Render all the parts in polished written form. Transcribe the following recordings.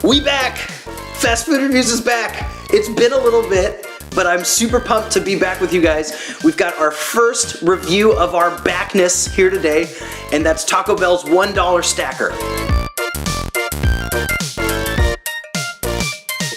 We back! Fast Food Reviews is back. It's been a little bit, but I'm super pumped to be back with you guys. We've got our first review of our backness here today, and that's Taco Bell's $1 stacker.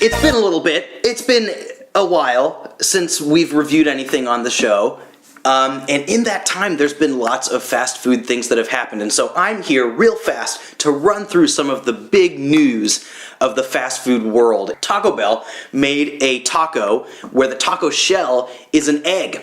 It's been a little bit. It's been a while since we've reviewed anything on the show. And in that time, there's been lots of fast food things that have happened. And so I'm here real fast to run through some of the big news of the fast food world. Taco Bell made a taco where the taco shell is an egg.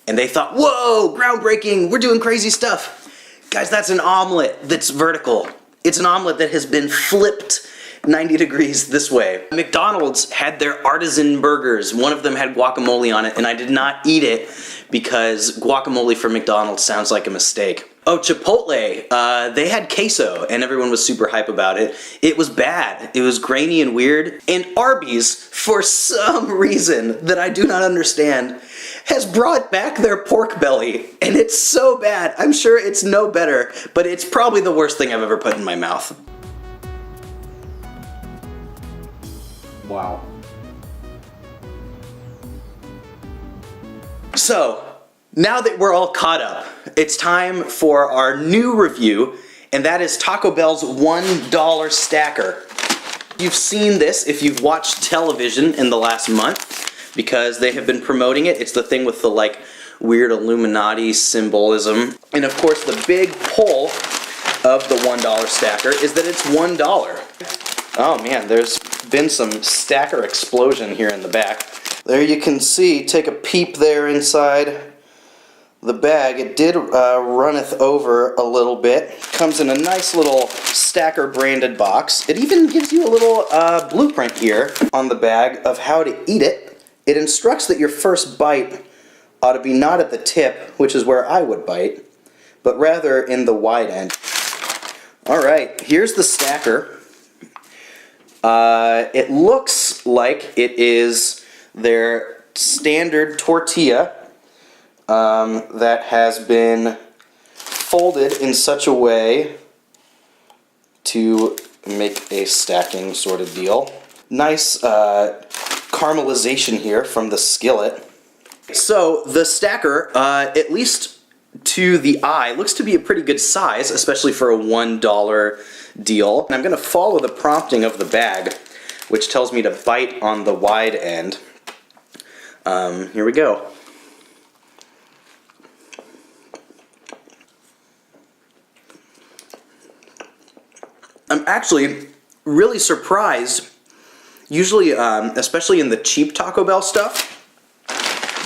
And they thought, whoa, groundbreaking, we're doing crazy stuff. Guys, that's an omelet that's vertical. It's an omelet that has been flipped 90 degrees this way. McDonald's had their artisan burgers. One of them had guacamole on it, and I did not eat it because guacamole from McDonald's sounds like a mistake. Oh, Chipotle, they had queso, and everyone was super hype about it. It was bad. It was grainy and weird. And Arby's, for some reason that I do not understand, has brought back their pork belly, and it's so bad. I'm sure it's no better, but it's probably the worst thing I've ever put in my mouth. Wow. So, now that we're all caught up, it's time for our new review, and that is Taco Bell's $1 stacker. You've seen this if you've watched television in the last month, because they have been promoting it. It's the thing with the like weird Illuminati symbolism. And of course the big pull of the $1 stacker is that it's $1. Oh man, there's been some stacker explosion here in the back. There you can see, take a peep there inside the bag. It did runneth over a little bit. Comes in a nice little stacker branded box. It even gives you a little blueprint here on the bag of how to eat it. It instructs that your first bite ought to be not at the tip, which is where I would bite, but rather in the wide end. Alright, here's the stacker. It looks like it is their standard tortilla that has been folded in such a way to make a stacking sort of deal. Nice caramelization here from the skillet. So the stacker, at least to the eye, looks to be a pretty good size, especially for a $1 deal. And I'm going to follow the prompting of the bag, which tells me to bite on the wide end. Here we go. I'm actually really surprised. Usually, especially in the cheap Taco Bell stuff,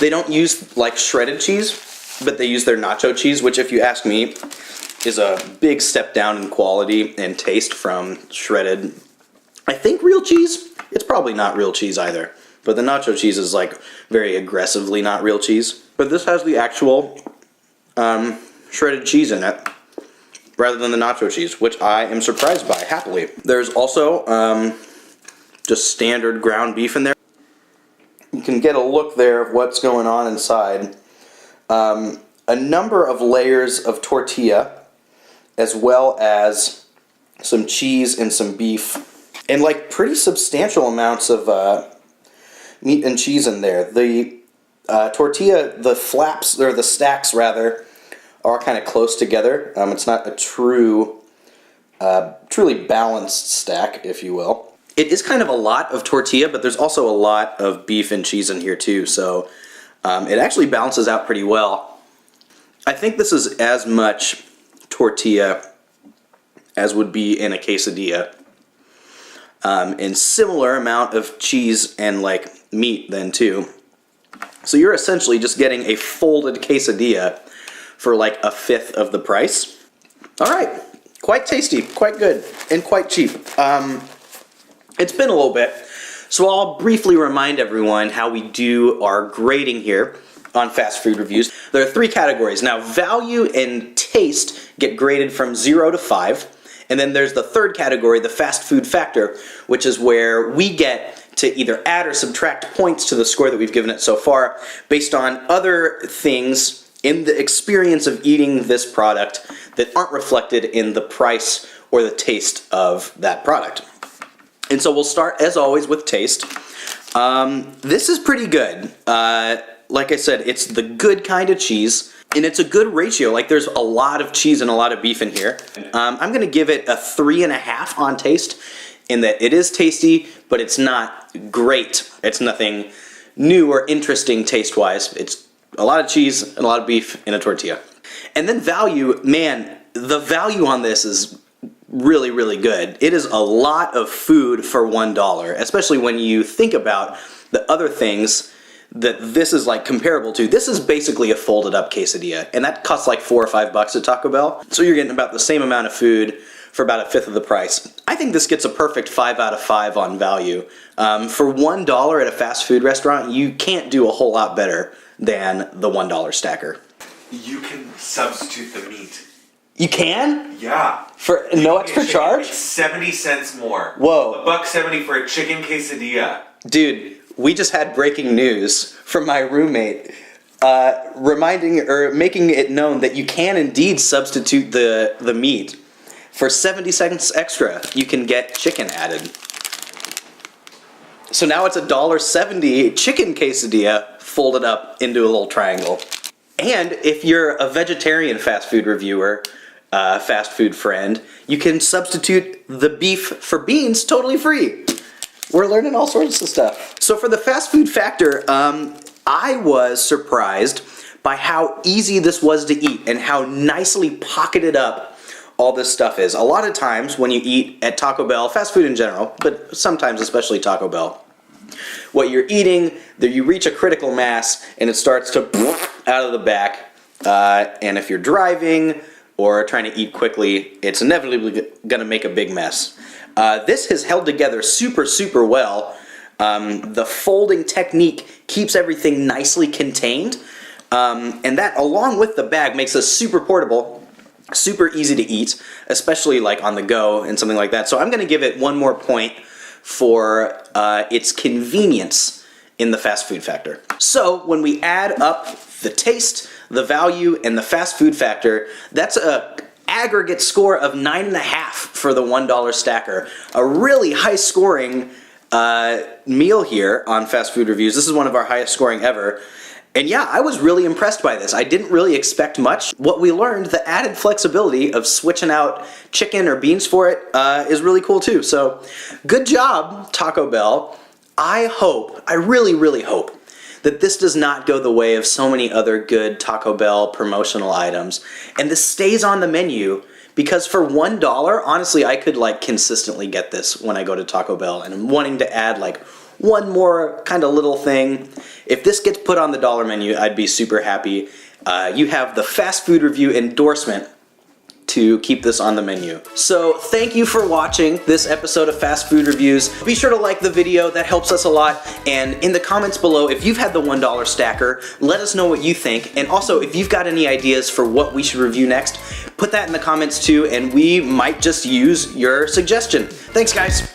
they don't use like shredded cheese, but they use their nacho cheese, which if you ask me, is a big step down in quality and taste from shredded. I think real cheese. It's probably not real cheese either, but the nacho cheese is like very aggressively not real cheese. But this has the actual shredded cheese in it, rather than the nacho cheese, which I am surprised by, happily. There's also just standard ground beef in there. You can get a look there of what's going on inside. A number of layers of tortilla, as well as some cheese and some beef, and like pretty substantial amounts of meat and cheese in there. The tortilla, the flaps, or the stacks rather, are kind of close together. It's not a truly balanced stack, if you will. It is kind of a lot of tortilla, but there's also a lot of beef and cheese in here too, so it actually balances out pretty well. I think this is as much tortilla as would be in a quesadilla, and similar amount of cheese and like meat then too. So you're essentially just getting a folded quesadilla for like a fifth of the price. Alright, quite tasty, quite good, and quite cheap. It's been a little bit, so I'll briefly remind everyone how we do our grading here on fast food reviews. There are 3 categories. Now, value and taste get graded from 0 to 5, and then there's the third category, the fast food factor, which is where we get to either add or subtract points to the score that we've given it so far based on other things in the experience of eating this product that aren't reflected in the price or the taste of that product. And so we'll start, as always, with taste. This is pretty good. Like I said, it's the good kind of cheese, and it's a good ratio. Like, there's a lot of cheese and a lot of beef in here. I'm gonna give it a 3.5 on taste, in that it is tasty, but it's not great. It's nothing new or interesting taste-wise. It's a lot of cheese and a lot of beef in a tortilla. And then value, man, the value on this is really, really good. It is a lot of food for $1, especially when you think about the other things that this is like comparable to. This is basically a folded up quesadilla, and that costs like $4 or $5 at Taco Bell. So you're getting about the same amount of food for about a fifth of the price. I think this gets a perfect 5 out of 5 on value. For $1 at a fast food restaurant, you can't do a whole lot better than the $1 stacker. You can substitute the meat. You can? Yeah. For no extra charge? It's 70 cents more. Whoa. $1.70 for a chicken quesadilla. Dude, we just had breaking news from my roommate, making it known that you can indeed substitute the meat. For 70 cents extra, you can get chicken added. So now it's a $1.70 chicken quesadilla folded up into a little triangle. And if you're a vegetarian fast food reviewer, fast food friend, you can substitute the beef for beans totally free. We're learning all sorts of stuff. So for the fast food factor, I was surprised by how easy this was to eat and how nicely pocketed up all this stuff is. A lot of times when you eat at Taco Bell, fast food in general, but sometimes especially Taco Bell, what you're eating, you reach a critical mass and it starts to out of the back. And if you're driving or trying to eat quickly, it's inevitably gonna make a big mess. This has held together super, super well. The folding technique keeps everything nicely contained. And that, along with the bag, makes this super portable, super easy to eat, especially like on the go and something like that. So I'm gonna give it 1 more point for its convenience in the fast food factor. So when we add up the taste, the value, and the fast food factor, that's a aggregate score of 9.5 for the $1 stacker. A really high scoring meal here on Fast Food Reviews. This is one of our highest scoring ever. And yeah, I was really impressed by this. I didn't really expect much. What we learned, the added flexibility of switching out chicken or beans for it is really cool too. So good job, Taco Bell. I really, really hope that this does not go the way of so many other good Taco Bell promotional items, and this stays on the menu, because for $1, honestly, I could like consistently get this when I go to Taco Bell, and I'm wanting to add like one more kind of little thing. If this gets put on the dollar menu, I'd be super happy. You have the Fast Food Review endorsement to keep this on the menu. So thank you for watching this episode of Fast Food Reviews. Be sure to like the video, that helps us a lot. And in the comments below, if you've had the $1 stacker, let us know what you think. And also, if you've got any ideas for what we should review next, put that in the comments too, and we might just use your suggestion. Thanks, guys.